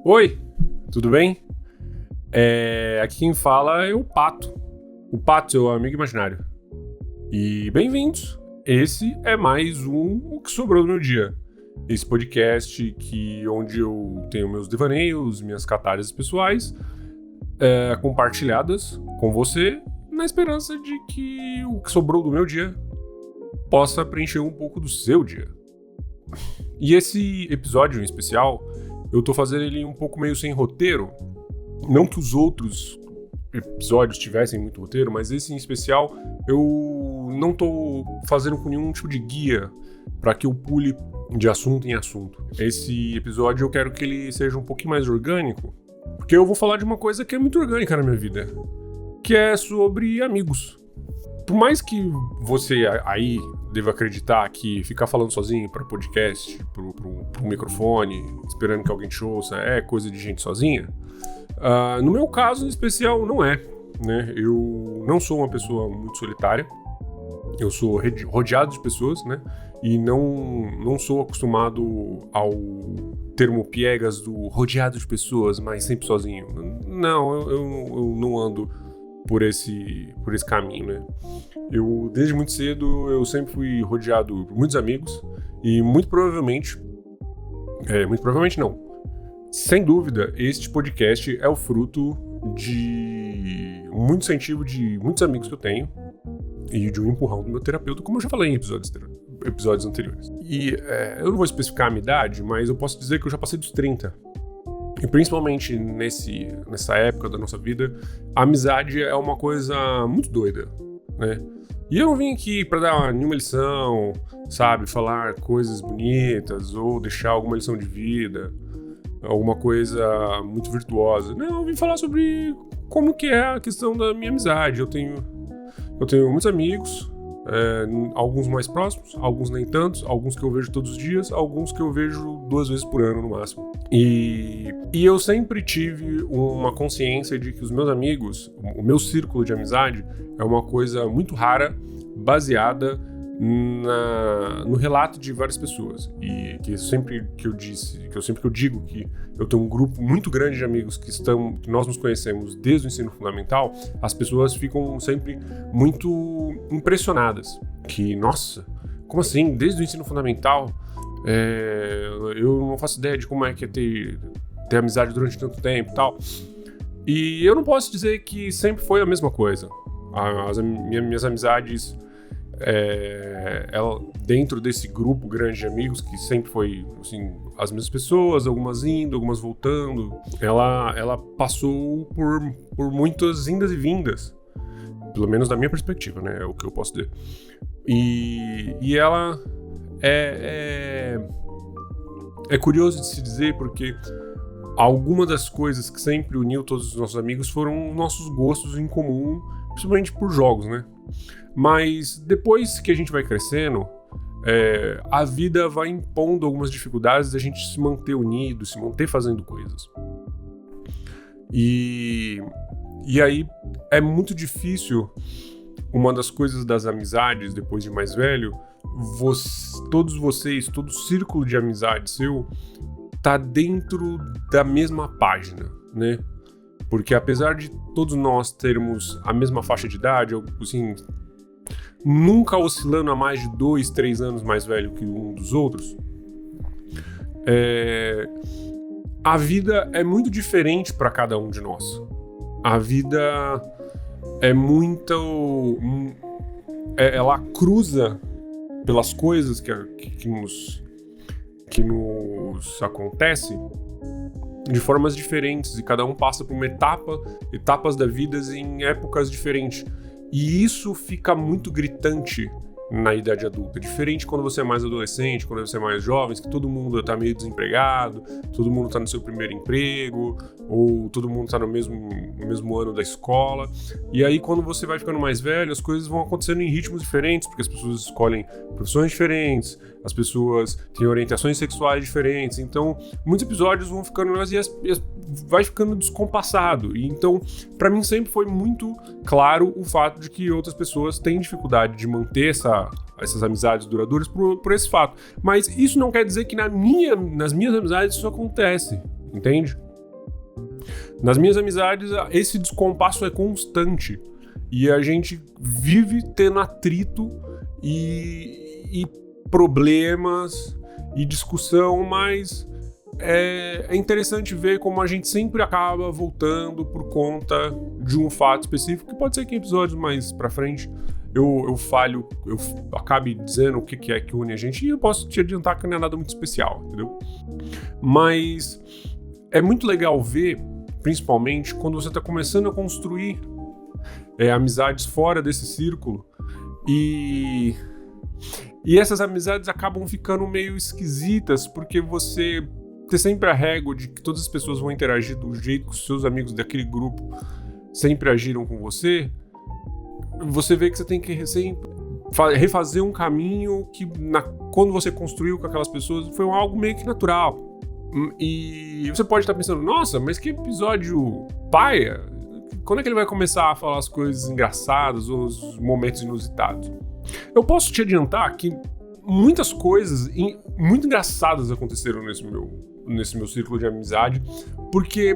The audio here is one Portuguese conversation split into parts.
Oi, tudo bem? Aqui quem fala é o Pato. O Pato, seu amigo imaginário. E bem-vindos! Esse é mais O Que Sobrou do Meu Dia. Esse podcast onde eu tenho meus devaneios, minhas catarses pessoais, compartilhadas com você, na esperança de que o que sobrou do meu dia possa preencher um pouco do seu dia. E esse episódio em especial, eu tô fazendo ele um pouco meio sem roteiro. Não que os outros episódios tivessem muito roteiro, mas esse em especial eu não tô fazendo com nenhum tipo de guia para que eu pule de assunto em assunto. Esse episódio eu quero que ele seja um pouquinho mais orgânico, porque eu vou falar de uma coisa que é muito orgânica na minha vida, que é sobre amigos. Por mais que você aí deva acreditar que ficar falando sozinho para podcast, pro microfone, esperando que alguém te ouça, é coisa de gente sozinha, no meu caso em especial não é, né? Eu não sou uma pessoa muito solitária, eu sou rodeado de pessoas, né? E não sou acostumado ao termo piegas do rodeado de pessoas, mas sempre sozinho. Não, eu não ando por esse caminho, né? Eu, desde muito cedo, eu sempre fui rodeado por muitos amigos e muito provavelmente não, sem dúvida, este podcast é o fruto de muito incentivo de muitos amigos que eu tenho e de um empurrão do meu terapeuta, como eu já falei em episódios anteriores. E eu não vou especificar a minha idade, mas eu posso dizer que eu já passei dos 30. E principalmente nessa época da nossa vida, a amizade é uma coisa muito doida, né? E eu não vim aqui pra dar nenhuma lição, sabe? Falar coisas bonitas ou deixar alguma lição de vida, alguma coisa muito virtuosa. Não, eu vim falar sobre como que é a questão da minha amizade. Eu tenho muitos amigos, alguns mais próximos, alguns nem tantos, alguns que eu vejo todos os dias, alguns que eu vejo 2 vezes por ano no máximo. E eu sempre tive uma consciência de que os meus amigos, o meu círculo de amizade, é uma coisa muito rara, baseada no relato de várias pessoas. E que sempre que eu digo que eu tenho um grupo muito grande de amigos que nós nos conhecemos desde o ensino fundamental, as pessoas ficam sempre muito impressionadas. Que, nossa, como assim? Desde o ensino fundamental? Eu não faço ideia de como é que é ter amizade durante tanto tempo e tal. E eu não posso dizer que sempre foi a mesma coisa. Minhas amizades, dentro desse grupo grande de amigos, que sempre foi assim, as mesmas pessoas, algumas indo, algumas voltando, ela passou por muitas indas e vindas, pelo menos da minha perspectiva, né? É o que eu posso dizer. E ela é curioso de se dizer, porque alguma das coisas que sempre uniu todos os nossos amigos foram nossos gostos em comum, principalmente por jogos, né? Mas depois que a gente vai crescendo, a vida vai impondo algumas dificuldades da gente se manter unido, se manter fazendo coisas. E aí é muito difícil. Uma das coisas das amizades, depois de mais velho, todos vocês, todo o círculo de amizade seu, tá dentro da mesma página, né? Porque apesar de todos nós termos a mesma faixa de idade, assim, nunca oscilando a mais de 2, 3 anos mais velho que um dos outros, a vida é muito diferente para cada um de nós. A vida ela cruza pelas coisas que nos acontecem de formas diferentes, e cada um passa por etapas da vida em épocas diferentes. E isso fica muito gritante na idade adulta. Diferente quando você é mais adolescente, quando você é mais jovem, que todo mundo tá meio desempregado, todo mundo tá no seu primeiro emprego, ou todo mundo tá no mesmo ano da escola. E aí, quando você vai ficando mais velho, as coisas vão acontecendo em ritmos diferentes, porque as pessoas escolhem profissões diferentes, as pessoas têm orientações sexuais diferentes. Então, muitos episódios vão ficando vai ficando descompassado. E então, pra mim sempre foi muito claro o fato de que outras pessoas têm dificuldade de manter essas amizades duradouras por esse fato. Mas isso não quer dizer que nas minhas amizades isso acontece, entende? Nas minhas amizades, esse descompasso é constante. E a gente vive tendo atrito e problemas e discussão, mas é interessante ver como a gente sempre acaba voltando por conta de um fato específico, que pode ser que em episódios mais pra frente eu acabe dizendo o que é que une a gente, e eu posso te adiantar que não é nada muito especial, entendeu? Mas é muito legal ver, principalmente quando você tá começando a construir amizades fora desse círculo, e essas amizades acabam ficando meio esquisitas, porque você ter sempre a régua de que todas as pessoas vão interagir do jeito que os seus amigos daquele grupo sempre agiram com você, você vê que você tem que sempre refazer um caminho que quando você construiu com aquelas pessoas foi algo meio que natural. E você pode estar pensando, nossa, mas que episódio paia! Quando é que ele vai começar a falar as coisas engraçadas ou os momentos inusitados? Eu posso te adiantar que muitas coisas muito engraçadas aconteceram nesse meu círculo de amizade, porque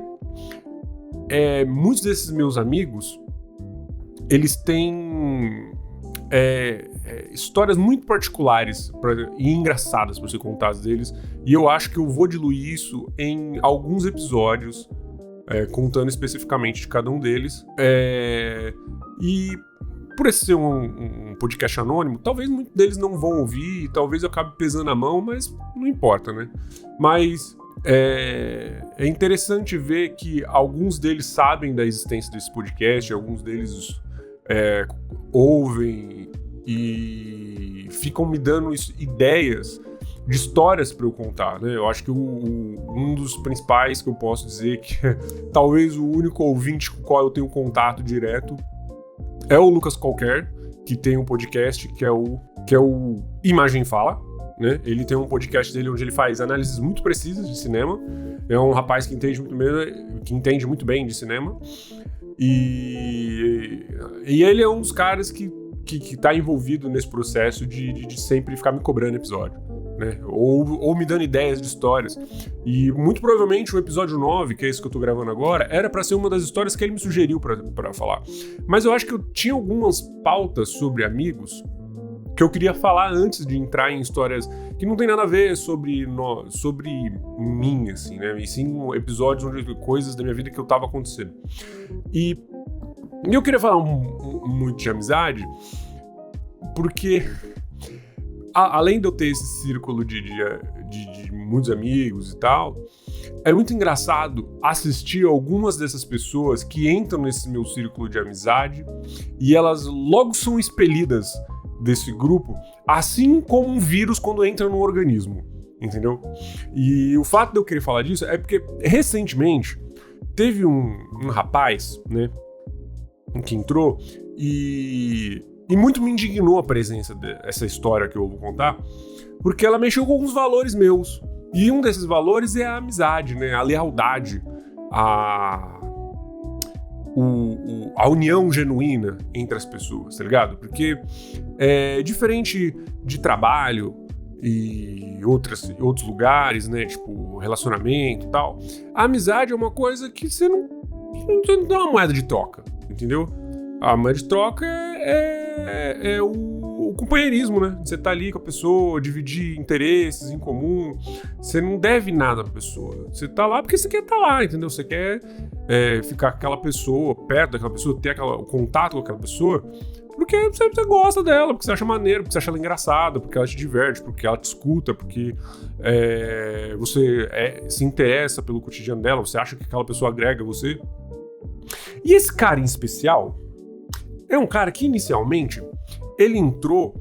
muitos desses meus amigos, eles têm histórias muito particulares e engraçadas para ser contadas deles, e eu acho que eu vou diluir isso em alguns episódios, contando especificamente de cada um deles. E por esse ser um podcast anônimo, talvez muitos deles não vão ouvir, talvez eu acabe pesando a mão, mas não importa, né? Mas é interessante ver que alguns deles sabem da existência desse podcast, alguns deles ouvem e ficam me dando ideias de histórias para eu contar, né? Eu acho que um dos principais que eu posso dizer que é talvez o único ouvinte com o qual eu tenho contato direto é o Lucas Qualquer, que tem um podcast que é o Imagem Fala, né? Ele tem um podcast dele onde ele faz análises muito precisas de cinema. É um rapaz que entende muito bem de cinema. E ele é um dos caras que tá envolvido nesse processo de sempre ficar me cobrando episódio, né? Ou me dando ideias de histórias. E muito provavelmente o episódio 9, que é esse que eu tô gravando agora, era pra ser uma das histórias que ele me sugeriu pra falar. Mas eu acho que eu tinha algumas pautas sobre amigos que eu queria falar antes de entrar em histórias que não tem nada a ver sobre mim, assim, né? E sim episódios onde coisas da minha vida que eu tava acontecendo. E eu queria falar muito de amizade, porque além de eu ter esse círculo de muitos amigos e tal, é muito engraçado assistir algumas dessas pessoas que entram nesse meu círculo de amizade e elas logo são expelidas desse grupo, assim como um vírus quando entra no organismo, entendeu? E o fato de eu querer falar disso é porque recentemente teve um rapaz, né, que entrou e muito me indignou a presença dessa história que eu vou contar, porque ela mexeu com alguns valores meus. E um desses valores é a amizade, né? A lealdade, a união genuína entre as pessoas, tá ligado? Porque diferente de trabalho e outros lugares, né? Tipo, relacionamento e tal, a amizade é uma coisa que você não dá uma moeda de troca, entendeu? A moeda de troca é o companheirismo, né? Você tá ali com a pessoa, dividir interesses em comum. Você não deve nada pra pessoa. Você tá lá porque você quer estar lá, entendeu? Você quer ficar com aquela pessoa, perto daquela pessoa, ter o contato com aquela pessoa, porque você gosta dela, porque você acha maneiro, porque você acha ela engraçada, porque ela te diverte, porque ela te escuta, porque você se interessa pelo cotidiano dela, você acha que aquela pessoa agrega você. E esse cara em especial é um cara que inicialmente ele entrou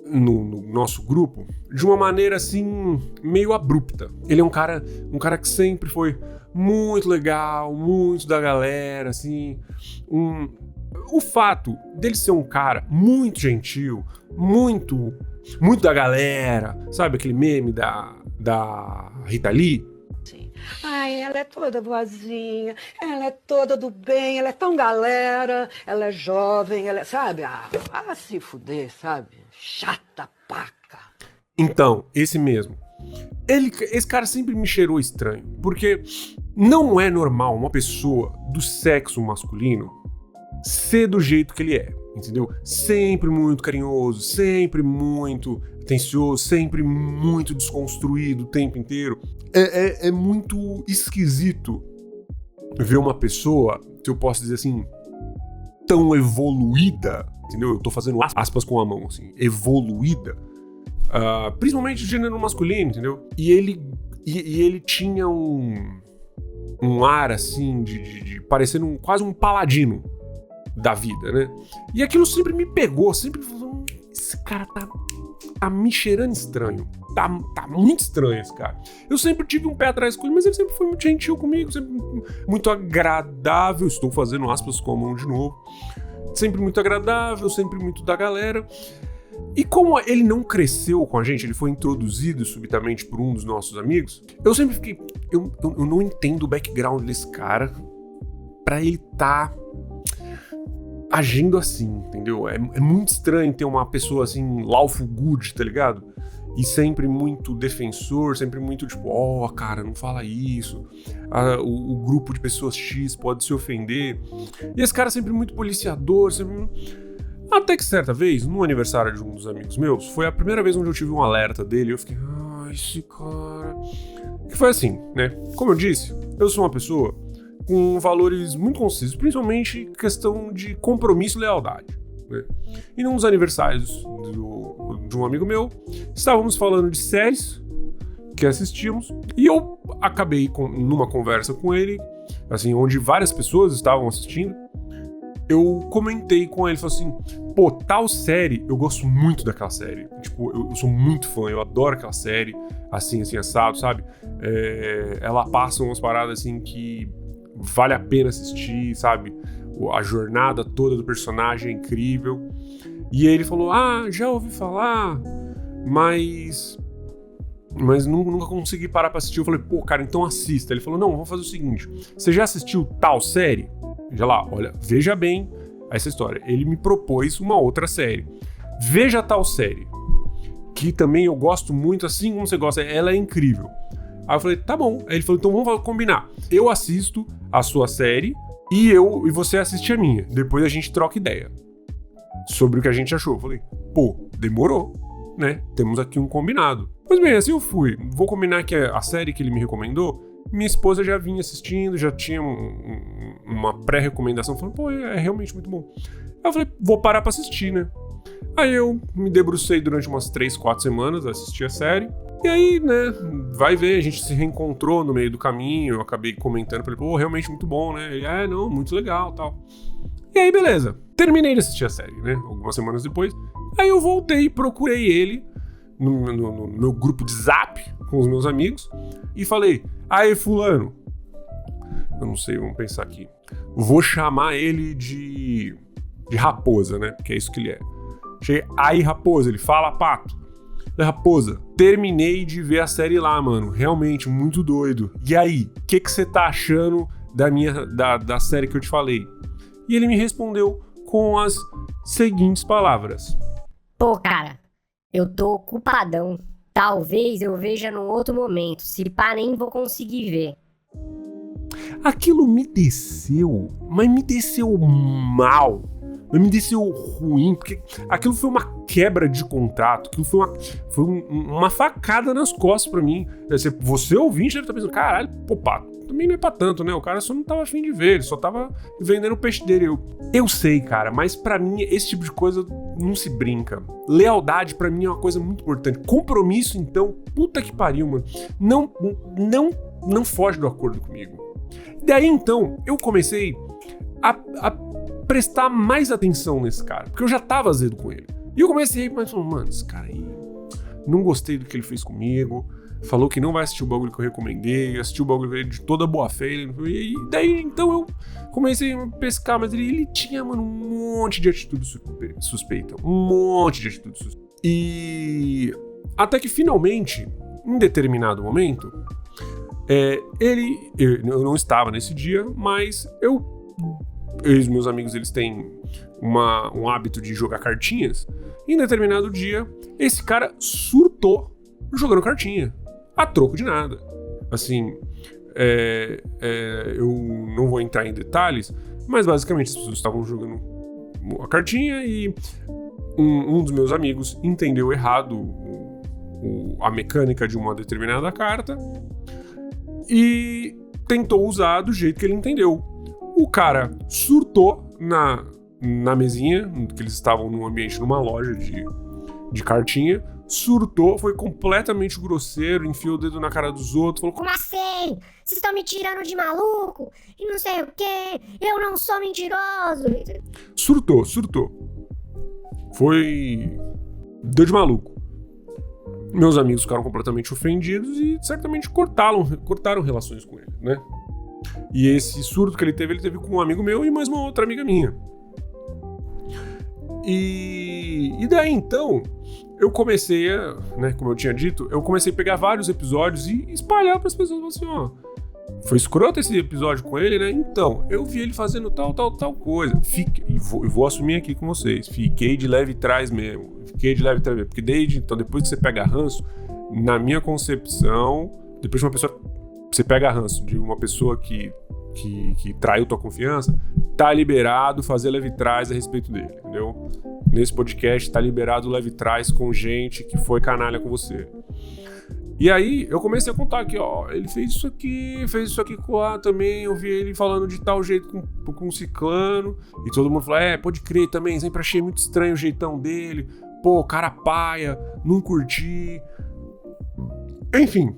no nosso grupo de uma maneira assim meio abrupta. Ele é um cara que sempre foi muito legal, muito da galera, assim. O fato dele ser um cara muito gentil, muito da galera, sabe aquele meme da Rita Lee? Ai, ela é toda boazinha, ela é toda do bem, ela é tão galera, ela é jovem, ela é, sabe? Se fuder, sabe? Chata paca. Então, esse mesmo. Esse cara sempre me cheirou estranho, porque Não é normal uma pessoa do sexo masculino ser do jeito que ele é, entendeu? Sempre muito carinhoso, sempre muito atencioso, sempre muito desconstruído o tempo inteiro. É muito esquisito ver uma pessoa, que eu posso dizer assim, tão evoluída, entendeu? Eu tô fazendo aspas com a mão, assim, evoluída, principalmente de gênero masculino, entendeu? E ele tinha um ar, assim, de parecendo quase um paladino da vida, né? E aquilo sempre me pegou, sempre falou, esse cara tá me cheirando estranho. Tá muito estranho esse cara. Eu sempre tive um pé atrás com ele, mas ele sempre foi muito gentil comigo, sempre muito agradável. Estou fazendo aspas com a mão de novo. Sempre muito agradável, sempre muito da galera. E como ele não cresceu com a gente, ele foi introduzido subitamente por um dos nossos amigos, eu sempre fiquei... Eu não entendo o background desse cara pra ele tá agindo assim, entendeu? É muito estranho ter uma pessoa assim, lawful good, tá ligado? E sempre muito defensor, sempre muito tipo, cara, não fala isso. O grupo de pessoas X pode se ofender. E esse cara sempre muito policiador, sempre... Até que certa vez, no aniversário de um dos amigos meus, foi a primeira vez onde eu tive um alerta dele. Eu fiquei, esse cara... Que foi assim, né? Como eu disse, eu sou uma pessoa com valores muito concisos, principalmente questão de compromisso e lealdade, né? E num dos aniversários de um amigo meu, estávamos falando de séries que assistíamos, e eu acabei numa conversa com ele, assim, onde várias pessoas estavam assistindo. Eu comentei com ele, falei assim, pô, tal série, eu gosto muito daquela série. Tipo, eu sou muito fã, eu adoro aquela série, assim, assado, sabe? Ela passa umas paradas, assim, que vale a pena assistir, sabe? A jornada toda do personagem é incrível. E ele falou, já ouvi falar, mas nunca consegui parar pra assistir. Eu falei, pô, cara, então assista. Ele falou, não, vamos fazer o seguinte, você já assistiu tal série? Já lá, olha, veja bem essa história. Ele me propôs uma outra série. Veja tal série, que também eu gosto muito, assim como você gosta, ela é incrível. Aí eu falei, tá bom. Aí ele falou, então vamos combinar. Eu assisto a sua série e você assiste a minha. Depois a gente troca ideia sobre o que a gente achou. Eu falei, pô, demorou, né? Temos aqui um combinado. Pois bem, assim eu fui. Vou combinar que a série que ele me recomendou, minha esposa já vinha assistindo, já tinha uma pré-recomendação, falando, pô, é realmente muito bom. Aí eu falei, vou parar pra assistir, né? Aí eu me debrucei durante umas 3-4 semanas, assisti a série. E aí, né, vai ver, a gente se reencontrou no meio do caminho, eu acabei comentando, falei, pô, realmente muito bom, né? E não, muito legal, tal. E aí, beleza. Terminei de assistir a série, né? Algumas semanas depois. Aí eu voltei e procurei ele no meu grupo de Zap com os meus amigos e falei, aí, fulano, eu não sei, vamos pensar aqui. Vou chamar ele de Raposa, né? Porque é isso que ele é. Cheguei, aí, Raposa, ele fala, Pato. Raposa, terminei de ver a série lá, mano. Realmente, muito doido. E aí, o que você tá achando da série que eu te falei? E ele me respondeu com as seguintes palavras. Pô, cara, eu tô ocupadão. Talvez eu veja num outro momento. Se pá, nem vou conseguir ver. Aquilo me desceu, mas me desceu mal. Mas me desceu ruim, porque aquilo foi uma quebra de contrato, aquilo foi uma facada nas costas pra mim. Você ouvinte deve estar pensando, caralho, pô, pá, também não é pra tanto, né? O cara só não tava afim de ver, ele só tava vendendo o peixe dele. Eu sei, cara, mas pra mim esse tipo de coisa não se brinca. Lealdade pra mim é uma coisa muito importante. Compromisso, então, puta que pariu, mano. Não foge do acordo comigo. Daí, então, eu comecei a prestar mais atenção nesse cara, porque eu já tava azedo com ele. E eu comecei a falar, mano, esse cara aí, não gostei do que ele fez comigo, falou que não vai assistir o bagulho que eu recomendei, assistiu o bagulho de toda boa fé, e daí, então, eu comecei a pescar, mas ele tinha, mano, um monte de atitude suspeita, E até que, finalmente, em determinado momento, eu não estava nesse dia, mas eu e os meus amigos, eles têm um hábito de jogar cartinhas. Em determinado dia, esse cara surtou jogando cartinha, a troco de nada. Assim, Eu não vou entrar em detalhes, mas basicamente as pessoas estavam jogando a cartinha e um dos meus amigos entendeu errado a mecânica de uma determinada carta e tentou usar do jeito que ele entendeu. O cara surtou na mesinha, que eles estavam num ambiente, numa loja de cartinha, surtou, foi completamente grosseiro, enfiou o dedo na cara dos outros, falou: Como assim? Vocês estão me tirando de maluco? E não sei o quê? Eu não sou mentiroso. Surtou. Deu de maluco. Meus amigos ficaram completamente ofendidos e certamente cortaram relações com ele, né? E esse surto que ele teve com um amigo meu e mais uma outra amiga minha. E daí então, eu comecei né, como eu tinha dito, eu comecei a pegar vários episódios e espalhar para as pessoas, assim, ó, foi escroto esse episódio com ele, né? Então, eu vi ele fazendo tal coisa. Vou assumir aqui com vocês, fiquei de leve trás mesmo, porque depois que você pega ranço, na minha concepção, depois de uma pessoa, você pega ranço de uma pessoa que traiu tua confiança, tá liberado fazer leve trás a respeito dele, entendeu? Nesse podcast tá liberado leve trás com gente que foi canalha com você. E aí eu comecei a contar aqui, ó, ele fez isso aqui com lá também, eu vi ele falando de tal jeito com o ciclano, e todo mundo falou, pode crer também, sempre achei muito estranho o jeitão dele, pô, cara paia, não curti. Enfim,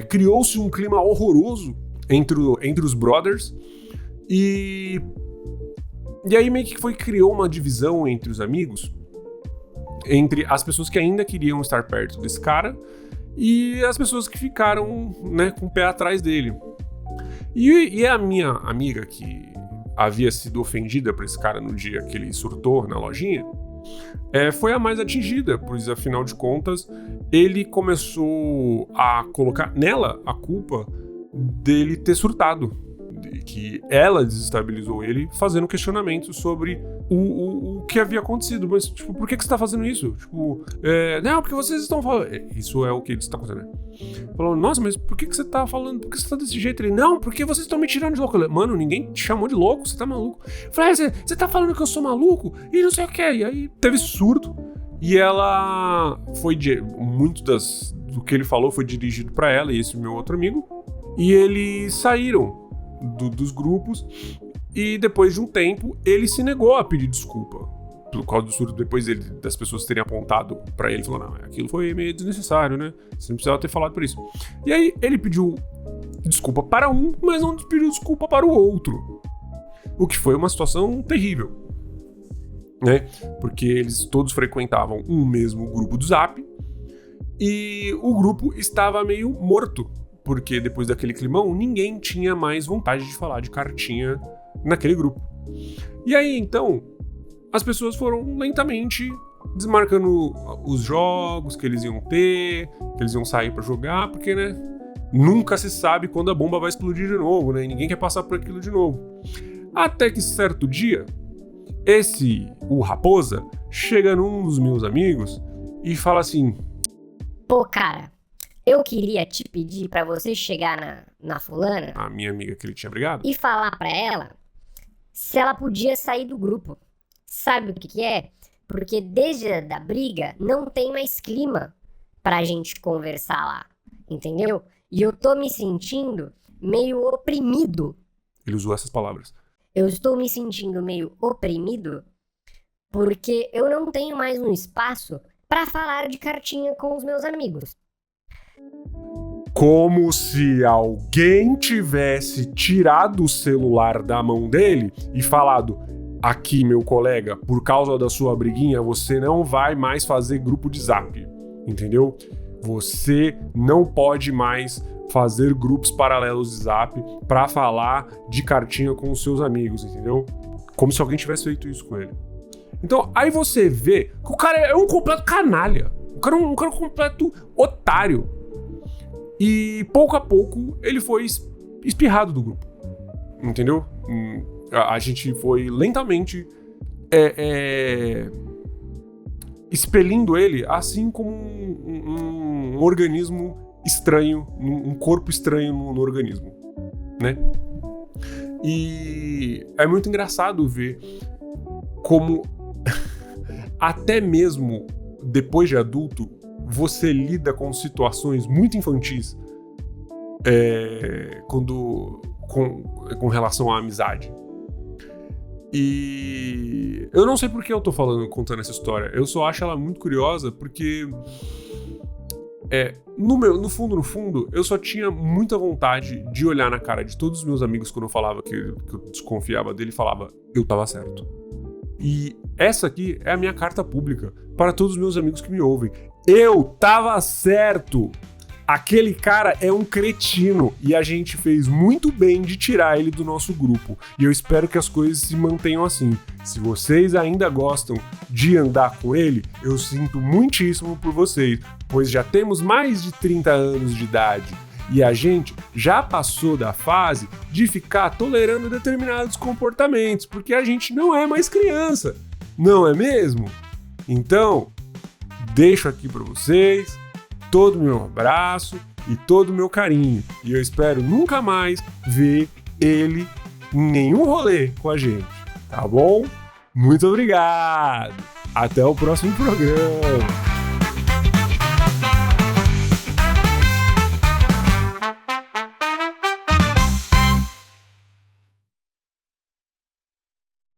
criou-se um clima horroroso entre os brothers, e aí meio que criou uma divisão entre os amigos, entre as pessoas que ainda queriam estar perto desse cara e as pessoas que ficaram, né, com o pé atrás dele. E a minha amiga, que havia sido ofendida por esse cara no dia que ele surtou na lojinha, foi a mais atingida, pois afinal de contas ele começou a colocar nela a culpa dele ter surtado, que ela desestabilizou ele fazendo questionamentos sobre o que havia acontecido. Mas, tipo, por que você tá fazendo isso? Tipo, não, porque vocês estão falando... Isso é o que está acontecendo, né? Falando, nossa, mas por que você tá falando? Por que você tá desse jeito? Ele, não, porque vocês estão me tirando de louco. Mano, ninguém te chamou de louco, você tá maluco. Eu falei, você tá falando que eu sou maluco? E não sei o que. E aí teve surto. E ela muito do que ele falou foi dirigido pra ela e esse meu outro amigo. E eles saíram dos grupos e depois de um tempo ele se negou a pedir desculpa por causa do surto, depois das pessoas terem apontado pra ele, falou, não, aquilo foi meio desnecessário, né? Você não precisava ter falado por isso. E aí ele pediu desculpa para um, mas não pediu desculpa para o outro, o que foi uma situação terrível, né? Porque eles todos frequentavam um mesmo grupo do Zap e o grupo estava meio morto, porque depois daquele climão, ninguém tinha mais vontade de falar de cartinha naquele grupo. E aí, então, as pessoas foram lentamente desmarcando os jogos que eles iam ter, que eles iam sair pra jogar, porque, né, nunca se sabe quando a bomba vai explodir de novo, né, e ninguém quer passar por aquilo de novo. Até que certo dia, o Raposa, chega num dos meus amigos e fala assim, pô, cara, eu queria te pedir pra você chegar na fulana, a minha amiga que ele tinha brigado, e falar pra ela se ela podia sair do grupo. Sabe o que é? Porque desde a briga não tem mais clima pra gente conversar lá, entendeu? E eu tô me sentindo meio oprimido. Ele usou essas palavras. Eu estou me sentindo meio oprimido porque eu não tenho mais um espaço pra falar de cartinha com os meus amigos. Como se alguém tivesse tirado o celular da mão dele e falado, aqui, meu colega, por causa da sua briguinha, você não vai mais fazer grupo de Zap, entendeu? Você não pode mais fazer grupos paralelos de Zap pra falar de cartinha com os seus amigos, entendeu? Como se alguém tivesse feito isso com ele. Então, aí você vê que o cara é um completo canalha. O cara é um completo otário. E pouco a pouco ele foi espirrado do grupo, entendeu? A gente foi lentamente expelindo ele, assim como um organismo estranho, um corpo estranho no organismo, né? E é muito engraçado ver como até mesmo depois de adulto você lida com situações muito infantis com relação à amizade. E eu não sei por que eu tô contando essa história. Eu só acho ela muito curiosa porque no fundo, eu só tinha muita vontade de olhar na cara de todos os meus amigos quando eu falava que eu desconfiava dele e falava, eu tava certo. E essa aqui é a minha carta pública para todos os meus amigos que me ouvem. Eu tava certo! Aquele cara é um cretino e a gente fez muito bem de tirar ele do nosso grupo. E eu espero que as coisas se mantenham assim. Se vocês ainda gostam de andar com ele, eu sinto muitíssimo por vocês, pois já temos mais de 30 anos de idade. E a gente já passou da fase de ficar tolerando determinados comportamentos, porque a gente não é mais criança, não é mesmo? Então, deixo aqui para vocês todo o meu abraço e todo o meu carinho. E eu espero nunca mais ver ele em nenhum rolê com a gente, tá bom? Muito obrigado! Até o próximo programa!